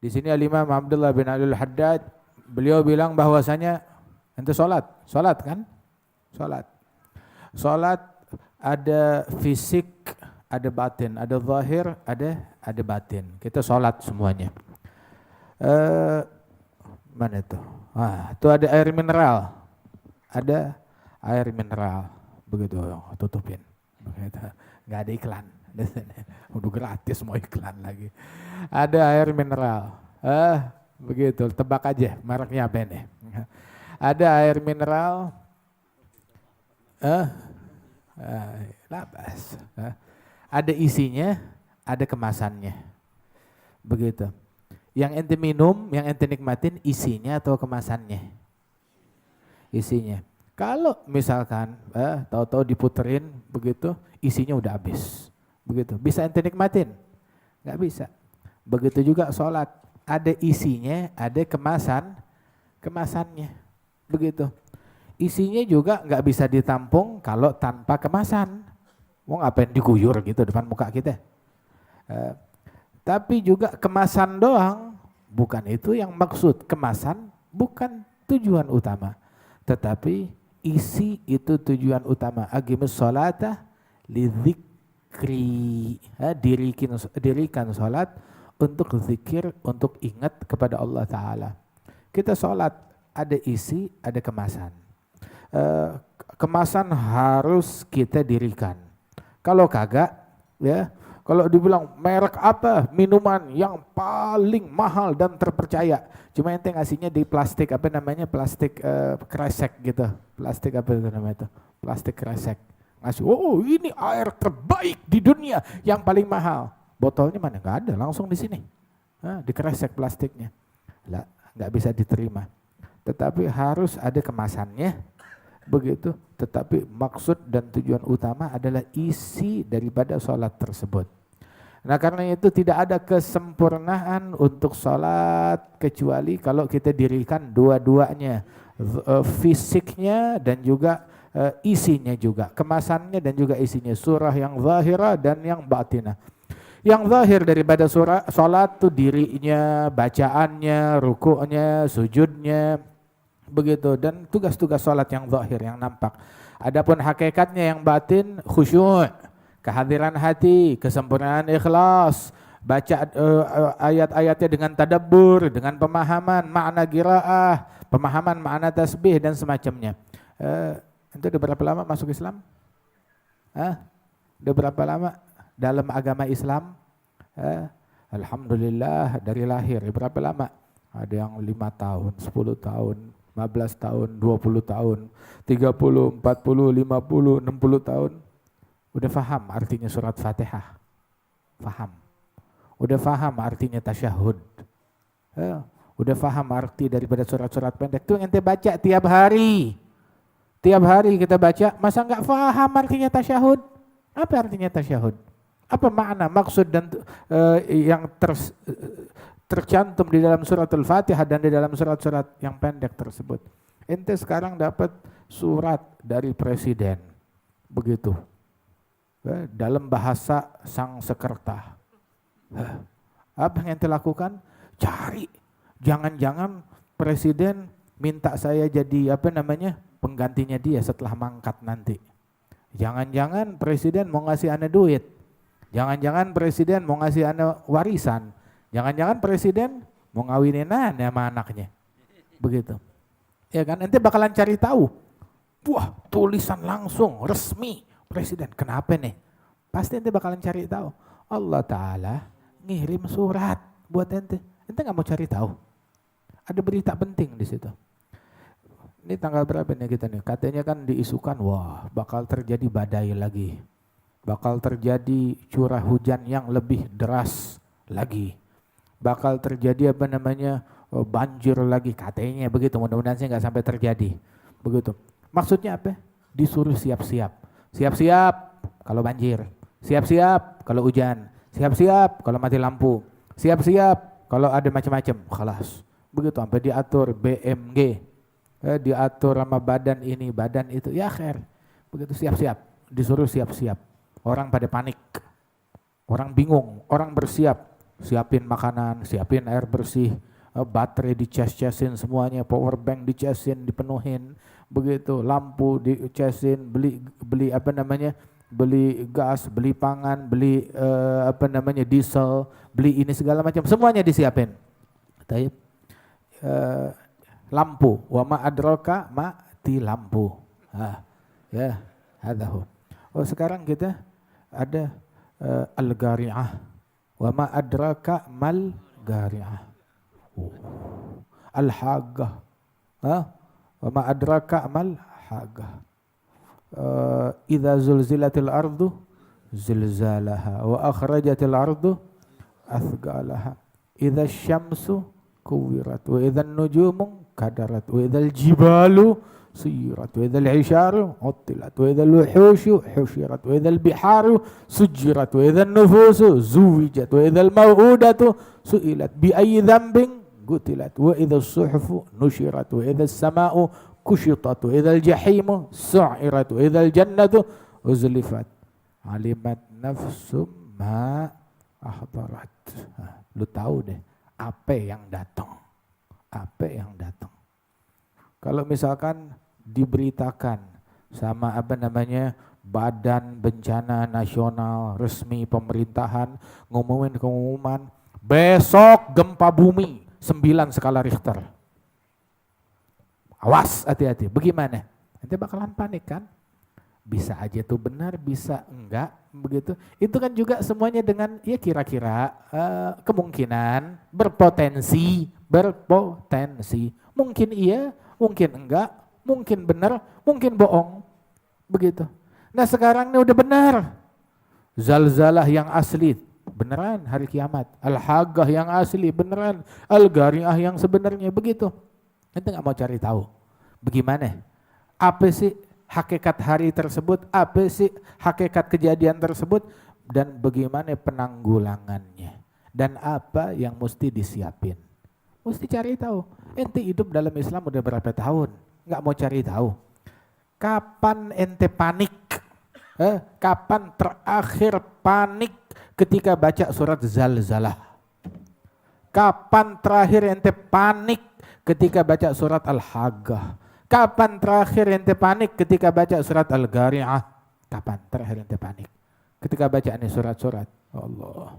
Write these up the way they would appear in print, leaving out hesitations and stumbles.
Di sini Al-Imam Abdullah bin Abdul Haddad, beliau bilang bahwasanya ente salat kan? Salat. Salat ada fisik, ada batin, ada zahir, ada batin. Kita salat semuanya. Mana itu? Itu ada air mineral. Ada air mineral. Begitu, tutupin. Begitu. Nggak ada iklan. Udah gratis mau iklan lagi. Ada air mineral. Begitu, tebak aja mereknya apa ini. Ada air mineral. Labas. Ada isinya, ada kemasannya. Begitu. Yang ente minum, yang ente nikmatin isinya atau kemasannya? Isinya. Kalau misalkan tahu-tahu diputerin begitu, isinya udah habis. Begitu. Bisa ente nikmatin? Nggak bisa. Begitu juga sholat. Ada isinya, ada kemasannya. Begitu. Isinya juga nggak bisa ditampung kalau tanpa kemasan. Mau ngapain diguyur gitu depan muka kita? Tapi juga kemasan doang, bukan itu yang maksud. Kemasan bukan tujuan utama, tetapi isi itu tujuan utama. Aqimus sholata lidzikri. Dirikan sholat untuk zikir, untuk ingat kepada Allah Ta'ala. Kita sholat ada isi, ada kemasan. Kemasan harus kita dirikan. Kalau kagak, ya, kalau dibilang merek apa minuman yang paling mahal dan terpercaya, cuma ente ngasihnya di plastik apa namanya, plastik kresek gitu, plastik apa itu namanya itu, plastik kresek. Ngasih, oh ini air terbaik di dunia yang paling mahal. Botolnya mana? Nggak ada, langsung di sini, di kresek plastiknya. Lah, nggak bisa diterima. Tetapi harus ada kemasannya. Begitu, tetapi maksud dan tujuan utama adalah isi daripada sholat tersebut. Nah karena itu tidak ada kesempurnaan untuk sholat kecuali kalau kita dirikan dua-duanya, fisiknya dan juga isinya juga, kemasannya dan juga isinya, surah yang zahirah dan yang batinah. Yang zahir daripada sholat itu dirinya, bacaannya, rukuknya, sujudnya, begitu, dan tugas-tugas sholat yang zahir, yang nampak. Adapun hakikatnya yang batin, khusyuk, kehadiran hati, kesempurnaan ikhlas, baca ayat-ayatnya dengan tadabbur, dengan pemahaman makna qiraah, pemahaman makna tasbih dan semacamnya. Itu udah berapa lama masuk Islam? Udah berapa lama dalam agama Islam? Alhamdulillah dari lahir. Berapa lama? Ada yang 5 tahun, 10 tahun, 15 tahun, 20 tahun, 30, 40, 50, 60 tahun. Udah faham artinya surat Fatihah? Faham. Udah faham artinya tasyahud? Udah faham arti daripada surat-surat pendek itu yang ente baca tiap hari. Tiap hari kita baca, masa enggak faham artinya tasyahud? Apa artinya tasyahud? Apa makna, maksud dan yang tercantum di dalam surat Al-Fatihah dan di dalam surat-surat yang pendek tersebut? Ente sekarang dapat surat dari presiden, begitu, dalam bahasa sang sekerta. Apa yang ente lakukan? Cari, jangan-jangan presiden minta saya jadi apa namanya, penggantinya dia setelah mangkat nanti. Jangan-jangan presiden mau ngasih ane duit, jangan-jangan presiden mau ngasih ane warisan, jangan-jangan presiden mau ngawinin ane sama anaknya, begitu. Ya kan, ente bakalan cari tahu. Wah, tulisan langsung resmi presiden. Kenapa nih? Pasti ente bakalan cari tahu. Allah Ta'ala ngirim surat buat ente. Ente nggak mau cari tahu? Ada berita penting di situ. Ini tanggal berapa nih kita nih? Katanya kan diisukan, wah bakal terjadi badai lagi. Bakal terjadi curah hujan yang lebih deras lagi. Bakal terjadi apa namanya, banjir lagi katanya begitu. Mudah-mudahan sih nggak sampai terjadi. Begitu. Maksudnya apa? Disuruh siap-siap. Siap-siap kalau banjir. Siap-siap kalau hujan. Siap-siap kalau mati lampu. Siap-siap kalau ada macam-macam. Khalas. Begitu sampai diatur BMG. Diatur sama badan ini, badan itu. Ya akhir. Begitu siap-siap. Disuruh siap-siap. Orang pada panik. Orang bingung. Orang bersiap. siapin makanan, siapin air bersih, baterai dicas-casin semuanya, power bank dicasin, dipenuhin, begitu, lampu dicasin, beli beli gas, beli pangan, beli diesel, beli ini segala macam, semuanya disiapin. Taib. Lampu, wa ma adraka mati lampu. Ya, hadahu. Oh, sekarang kita ada al-gari'ah. Wa ma adraka mal gari'ah. Al-haggah. Wa ma adraka mal haggah. Idza zulzilatil ardu zilzalaha wa akhrajatil ardu athqalaha. Idza syamsu kuwirat wa idza nujumu kadarat wa idza jibalu suyirat wa idza isharu uttilat wa idza wuhushu husyirat wa idza biharu sujirat wa idza nufusu zuwijat wa idza maw'udatu su'ilat bi ayyi dhanbin qutilat wa idza suhufu nushirat wa idza sama'u kushitat wa idza jahimu su'irat wa idza jannatu uzlifat alimat nafsum ma ahdarat. Lu tahu deh apa yang datang. Kalau misalkan diberitakan sama Badan Bencana Nasional resmi pemerintahan ngumumin pengumuman besok gempa bumi 9 skala Richter. Awas, hati-hati. Bagaimana? Nanti bakalan panik kan? Bisa aja tuh benar, bisa enggak, begitu. Itu kan juga semuanya dengan ya kira-kira kemungkinan berpotensi. Mungkin iya, mungkin enggak, mungkin benar, mungkin bohong. Begitu. Nah sekarang ini udah benar. Zalzalah yang asli, beneran hari kiamat. Al-haggah yang asli, beneran. Al-gari'ah yang sebenarnya, begitu. Nanti nggak mau cari tahu. Bagaimana? Apa sih hakikat hari tersebut? Apa sih hakikat kejadian tersebut? Dan bagaimana penanggulangannya? Dan apa yang mesti disiapin? Mesti cari tahu. Ente hidup dalam Islam udah berapa tahun? Nggak mau cari tahu. Kapan ente panik? Kapan terakhir panik ketika baca surat Zalzalah? Kapan terakhir ente panik ketika baca surat Al-Haggah? Kapan terakhir ente panik ketika baca surat Al-Gari'ah? Kapan terakhir ente panik? Ketika baca ini surat-surat. Allah.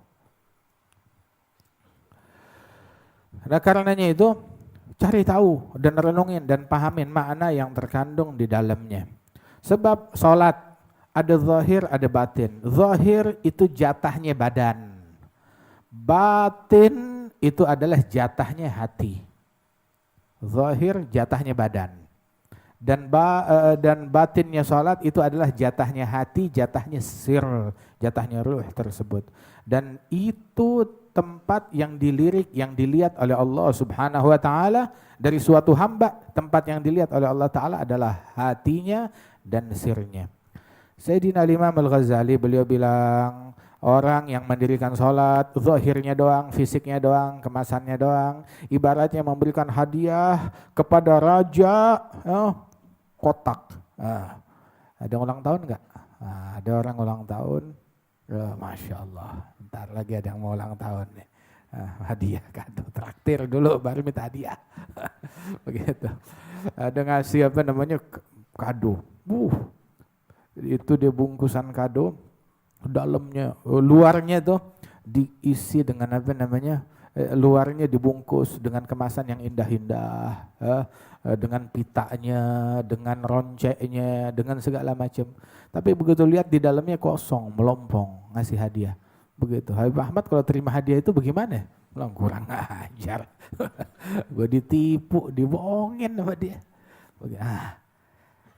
Nah karenanya itu cari tahu dan renungin dan pahamin makna yang terkandung di dalamnya. Sebab sholat ada zahir, ada batin. Zahir itu jatahnya badan. Batin itu adalah jatahnya hati. Zahir jatahnya badan. Dan batinnya sholat itu adalah jatahnya hati, jatahnya sir, jatahnya ruh tersebut. Dan itu tempat yang dilirik, yang dilihat oleh Allah Subhanahu wa ta'ala dari suatu hamba. Tempat yang dilihat oleh Allah ta'ala adalah hatinya dan sirnya. Sayyidina Imam Al-Ghazali beliau bilang, orang yang mendirikan sholat, zahirnya doang, fisiknya doang, kemasannya doang, ibaratnya memberikan hadiah kepada raja kotak. Ada ulang tahun enggak? Ada orang ulang tahun, Masya Allah, ntar lagi ada yang mau ulang tahun nih. Hadiah, kado, traktir dulu baru minta hadiah. Begitu. Ada ngasih kado. Itu dia bungkusan kado, dalamnya, luarnya tuh diisi dengan luarnya dibungkus dengan kemasan yang indah-indah, dengan pitanya, dengan ronceknya, dengan segala macam. Tapi begitu lihat di dalamnya kosong, melompong, ngasih hadiah. Begitu. Habib Ahmad kalau terima hadiah itu bagaimana? Bilang kurang ajar. Gue ditipu, dibohongin sama dia.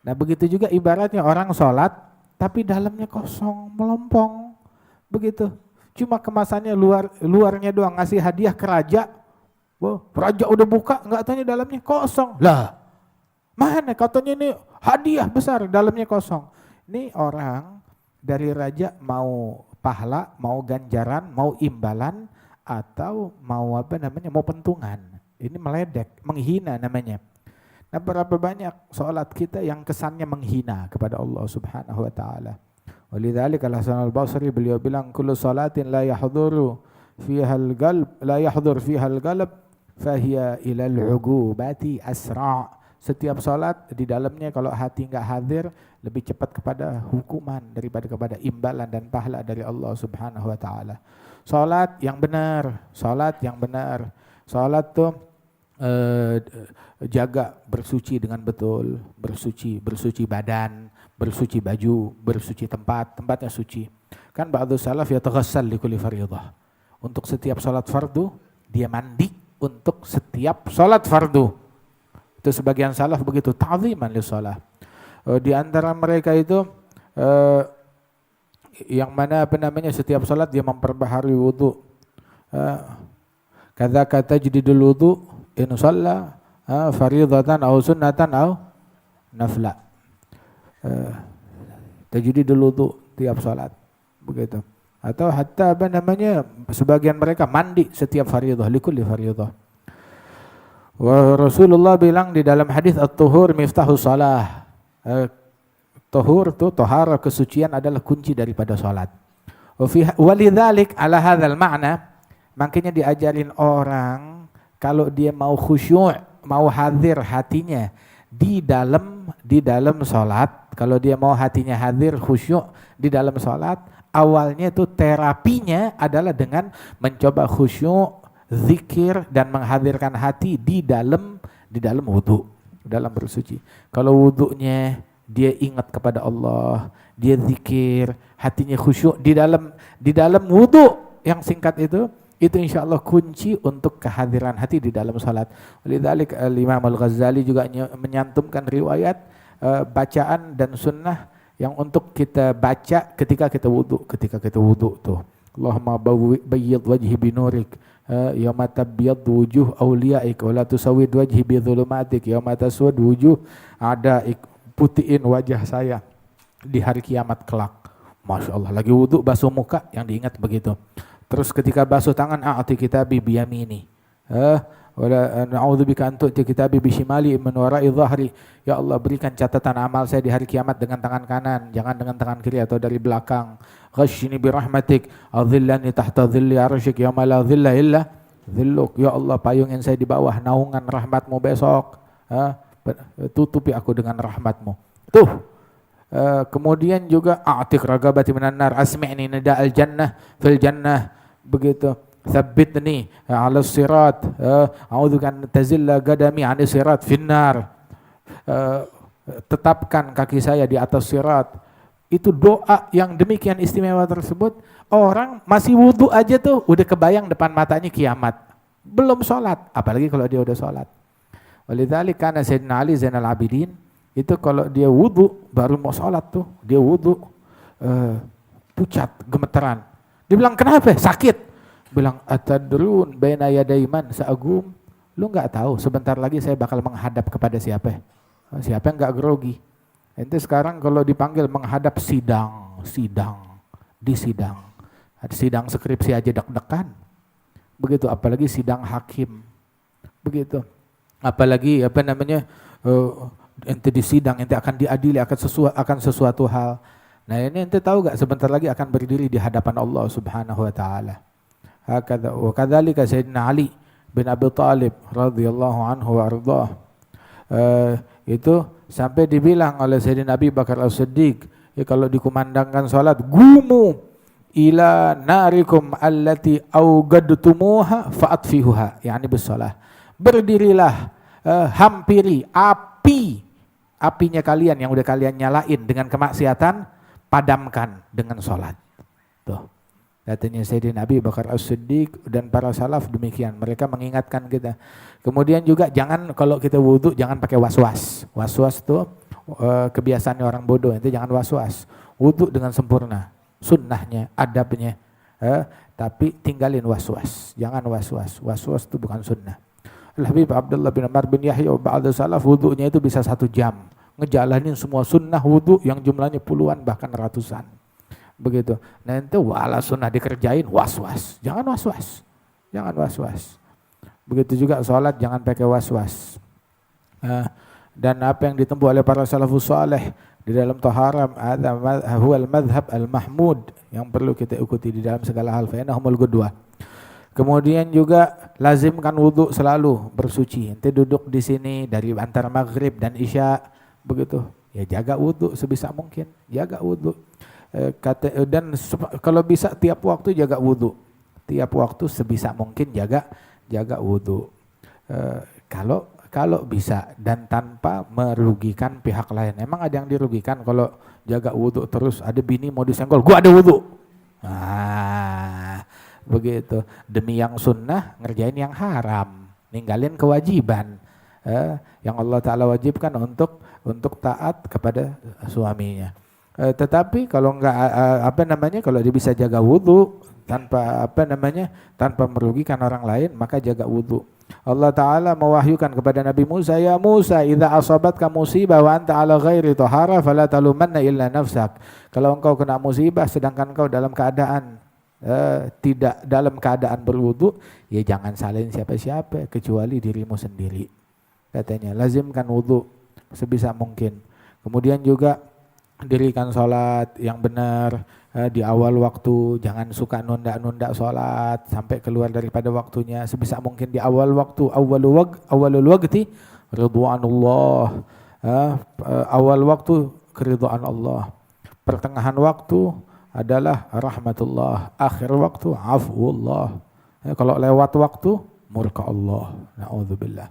Nah begitu juga ibaratnya orang sholat, tapi dalamnya kosong, melompong. Begitu. Cuma kemasannya luarnya doang, ngasih hadiah ke raja. Raja udah buka, nggak tanya dalamnya kosong. Lah, mana katanya ini hadiah besar, dalamnya kosong. Ini orang dari raja mau pahala, mau ganjaran, mau imbalan, atau mau mau pentungan. Ini meledek, menghina namanya. Nah berapa banyak sholat kita yang kesannya menghina kepada Allah Subhanahu wa ta'ala. Walidzalika Al-Hasan Al-Basri beliau bilang kullu sholatin la yahduru fiha al-qalb la yahdur fiha al-qalb fahiya ila al-'ugubati asra'. Setiap salat di dalamnya kalau hati enggak hadir lebih cepat kepada hukuman daripada kepada imbalan dan pahala dari Allah Subhanahu wa taala. Salat yang benar, salat yang benar. Salat tuh jaga bersuci dengan betul, bersuci badan, bersuci baju, bersuci tempatnya suci. Kan ba'du salaf yataghassal li kulli fardhah. Untuk setiap salat fardu dia mandi untuk setiap salat fardu. Itu sebagian salaf begitu, ta'ziman li shalah. Di antara mereka itu yang mana setiap salat dia memperbaharui wudu. Kadzaka tajdidul wudu in shalla fardhatan aw sunnatan aw nafla. Tajdidul wudu tiap salat begitu. Atau hatta sebagian mereka mandi setiap fardhah, likulli fardhah. Rasulullah bilang di dalam hadis at-tuhur miftahus shalah. Tuhur itu tahara, kesucian adalah kunci daripada salat. Walidzalik ala hadzal ma'na, makanya diajarin orang kalau dia mau khusyuk, mau hadir hatinya di dalam salat, kalau dia mau hatinya hadir khusyuk di dalam salat, awalnya itu terapinya adalah dengan mencoba khusyuk, zikir dan menghadirkan hati di dalam wudu, dalam bersuci. Kalau wudunya dia ingat kepada Allah, dia zikir, hatinya khusyuk di dalam wudu yang singkat itu insya Allah kunci untuk kehadiran hati di dalam salat. Lidzalik Imam Al-Ghazali juga menyantumkan riwayat bacaan dan sunnah yang untuk kita baca ketika kita wudu tuh. Allahumma bayyid wajhi binurik yauma tabyaddu wujuh awliyaik wa la tusawwid wajhi bi dhulumatik yauma taswad wujuh a'daik. Putihin wajah saya di hari kiamat kelak. Masya Allah, lagi wudu basuh muka yang diingat begitu. Terus ketika basuh tangan, a'ti kitabi biyamini. Wala na'udzubika an tu'ti kitabi bishimali min wara'i dhahri. Ya Allah, berikan catatan amal saya di hari kiamat dengan tangan kanan, jangan dengan tangan kiri atau dari belakang. Ghashini birahmatik adhillani tahta dhilli arsyik yauma la dhilla illa dhilluk. Ya Allah, payungin saya di bawah naungan rahmatmu besok. Tutupi aku dengan rahmatmu. Tuh. Kemudian juga a'tiq ragabati minan nar, asmi'ni nida'al jannah fil jannah, begitu. Tsabbitni 'ala sirat, a'udzuka an tazilla qadami 'ani sirat finnar. Tetapkan kaki saya di atas sirat. Itu doa yang demikian istimewa tersebut, orang masih wudu aja tuh udah kebayang depan matanya kiamat. Belum sholat, apalagi kalau dia udah sholat. Walidzalik kana Sayyidina Ali Zainal Abidin itu kalau dia wudu baru mau sholat tuh, dia wudu pucat, gemeteran. Dia bilang kenapa? Sakit. Bilang atadrun baina yaday man sa'agum. Lu enggak tahu sebentar lagi saya bakal menghadap kepada siapa? Siapa yang enggak grogi? Ente sekarang kalau dipanggil menghadap sidang. Sidang skripsi aja deg-degan. Begitu apalagi sidang hakim. Begitu. Apalagi ente di sidang, ente akan diadili akan sesuatu hal. Nah ini ente tahu gak sebentar lagi akan berdiri di hadapan Allah Subhanahu wa taala. Wa kadzalika Sayyidina Ali bin Abi Thalib radhiyallahu anhu wa ardhah. Itu sampai dibilang oleh Sayyidina Abi Bakar As-Siddiq, ya kalau dikumandangkan salat, gumu ila narikum allati awgadtumuha fa'atfihuha, yani bisalah. Berdirilah, hampiri apinya kalian yang udah kalian nyalain dengan kemaksiatan, padamkan dengan sholat. Tuh. Katanya Sayyidina Abi Bakar As-Siddiq dan para salaf demikian. Mereka mengingatkan kita. Kemudian juga jangan kalau kita wudu jangan pakai waswas. Waswas tuh kebiasaannya orang bodoh. Itu jangan waswas. Wudu dengan sempurna. Sunnahnya, adabnya. Tapi tinggalin waswas. Jangan waswas. Waswas itu bukan sunnah. Al-Habib Abdullah bin Amr bin Yahya ba'da salaf wudunya itu bisa 1 jam. Ngejalanin semua sunnah wudu yang jumlahnya puluhan bahkan ratusan. Begitu. Nah itu wala sunnah dikerjain waswas. Jangan waswas. Jangan waswas. Begitu juga sholat jangan pakai waswas. Dan apa yang ditempuh oleh para salafus saleh di dalam taharah huwal madhab al-mahmud yang perlu kita ikuti di dalam segala hal. Fa innahumul qudwah. Kemudian juga lazimkan wudhu selalu bersuci. Ente duduk di sini dari antara maghrib dan isya begitu. Ya jaga wudhu sebisa mungkin, jaga wudhu. Dan kalau bisa tiap waktu jaga wudhu. Tiap waktu sebisa mungkin jaga wudhu. Kalau bisa dan tanpa merugikan pihak lain. Emang ada yang dirugikan kalau jaga wudhu terus, ada bini mau disenggol, gua ada wudhu. Begitu. Demi yang sunnah ngerjain yang haram, ninggalin kewajiban yang Allah Ta'ala wajibkan untuk taat kepada suaminya. Tetapi kalau enggak kalau dia bisa jaga wudhu tanpa merugikan orang lain, maka jaga wudhu. Allah Ta'ala mewahyukan kepada Nabi Musa, ya Musa, idza asabatka musibah wa anta ala ghairi tahara fala talumanna illa nafsak. Kalau engkau kena musibah sedangkan engkau dalam keadaan tidak dalam keadaan berwudu, ya jangan salahin siapa-siapa kecuali dirimu sendiri. Katanya lazimkan wudu sebisa mungkin. Kemudian juga dirikan sholat yang benar di awal waktu, jangan suka nunda-nunda sholat sampai keluar daripada waktunya. Sebisa mungkin di awal waktu, awalul waqti ridwanullah, awal waktu keridhaan Allah, pertengahan waktu adalah rahmatullah, akhir waktu afwullah. Kalau lewat waktu murka Allah, na'udzubillah.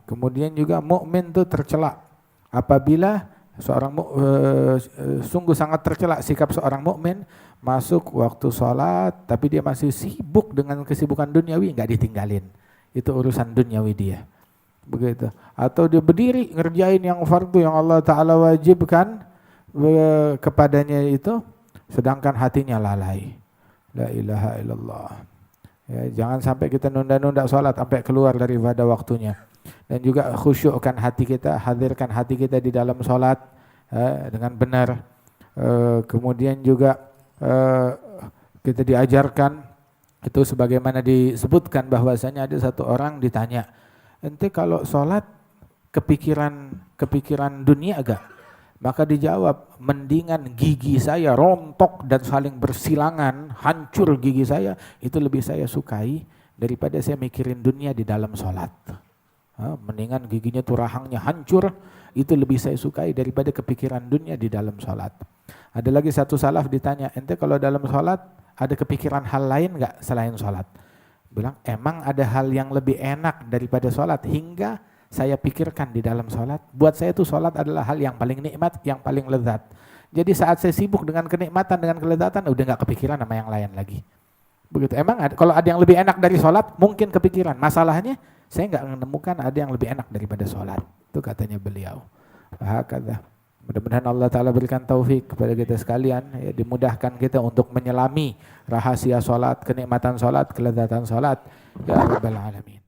Kemudian juga mukmin itu tercela apabila sungguh sangat tercela sikap seorang mukmin masuk waktu sholat tapi dia masih sibuk dengan kesibukan duniawi, nggak ditinggalin, itu urusan duniawi dia, begitu. Atau dia berdiri ngerjain yang fardu yang Allah Ta'ala wajibkan kepadanya itu, sedangkan hatinya lalai. La ilaha illallah. Ya, jangan sampai kita nunda-nunda sholat sampai keluar daripada waktunya. Dan juga khusyukkan hati kita, hadirkan hati kita di dalam sholat dengan benar. Kemudian juga kita diajarkan itu sebagaimana disebutkan bahwasanya ada satu orang ditanya, ente kalau sholat kepikiran dunia agak? Maka dijawab, mendingan gigi saya rontok dan saling bersilangan, hancur gigi saya, itu lebih saya sukai daripada saya mikirin dunia di dalam sholat. Mendingan giginya tuh rahangnya hancur, itu lebih saya sukai daripada kepikiran dunia di dalam sholat. Ada lagi satu salaf ditanya, ente kalau dalam sholat ada kepikiran hal lain gak selain sholat? Bilang, emang ada hal yang lebih enak daripada sholat hingga saya pikirkan di dalam sholat? Buat saya itu sholat adalah hal yang paling nikmat, yang paling lezat. Jadi saat saya sibuk dengan kenikmatan, dengan kelezatan, udah gak kepikiran sama yang lain lagi. Begitu. Emang kalau ada yang lebih enak dari sholat, mungkin kepikiran. Masalahnya, saya nggak menemukan ada yang lebih enak daripada sholat. Itu katanya beliau. Hakadha. Mudah-mudahan Allah Ta'ala berikan taufik kepada kita sekalian, ya, dimudahkan kita untuk menyelami rahasia sholat, kenikmatan sholat, kelezatan sholat. Ya Rabbal Alamin.